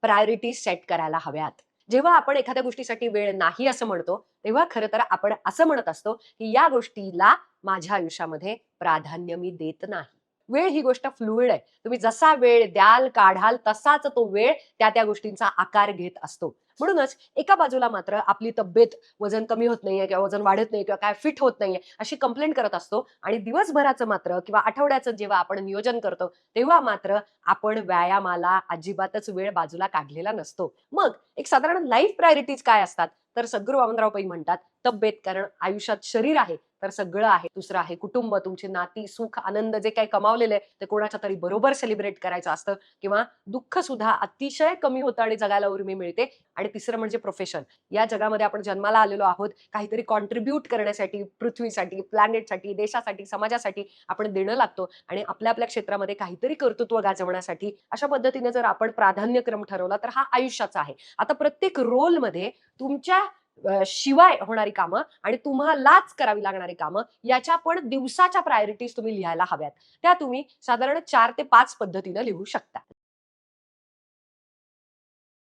Priorities set करायला हव्यात. जेव्हा आपण एखाद्या गोष्टीसाठी वेळ नाही असं म्हणतो, तेव्हा खरं तर आपण असं म्हणत असतो, की या गोष्टीला माझ्या आयुष्यामध्ये प्राधान्य मी देत नाही. वेळ ही गोष्ट फ्लुइड आहे. तुम्ही जसा वेळ द्याल, काढाल तसाच तो वेळ त्या गोष्टींचा आकार घेत असतो. म्हणूनच एका बाजूला मात्र आपली तब्येत, वजन कमी होत नाहीये किंवा वजन वाढत नाही किंवा काय फिट होत नाहीये अशी कंप्लेंट करत असतो आणि दिवसभराचं मात्र किंवा आठवड्याचं जेव्हा आपण नियोजन करतो, तेव्हा मात्र आपण व्यायामाला अजिबातच वेळ बाजूला काढलेला नसतो. मग एक साधारण लाईफ प्रायोरिटीज काय असतात? तर सद्गुरू वामनराव पै म्हणतात, तब्येत, कारण आयुष्यात शरीर आहे तर सगळं आहे. दुसरं आहे कुटुंब, तुमची नाती, सुख, आनंद जे काही कमावलेलं आहे ते कोणाच्या तरी बरोबर सेलिब्रेट करायचं असतं किंवा दुःख सुद्धा अतिशय कमी होतं आणि जगायला उर्मी मिळते. आणि तिसरं म्हणजे प्रोफेशन. या जगामध्ये आपण जन्माला आलेलो आहोत, काहीतरी कॉन्ट्रिब्यूट करण्यासाठी, पृथ्वीसाठी, प्लॅनेटसाठी, देशासाठी, समाजासाठी आपण देणं लागतो आणि आपल्या आपल्या क्षेत्रामध्ये काहीतरी कर्तृत्व गाजवण्यासाठी अशा पद्धतीने जर आपण प्राधान्यक्रम ठरवला तर हा आयुष्याचा आहे. आता प्रत्येक रोलमध्ये तुमच्या शिवाय होणारी कामं आणि तुम्हालाच करावी लागणारी कामं याच्या पण दिवसाच्या प्रायोरिटीज तुम्ही लिहायला हव्यात. त्या तुम्ही साधारण 4 ते 5 पद्धतीनं लिहू शकता.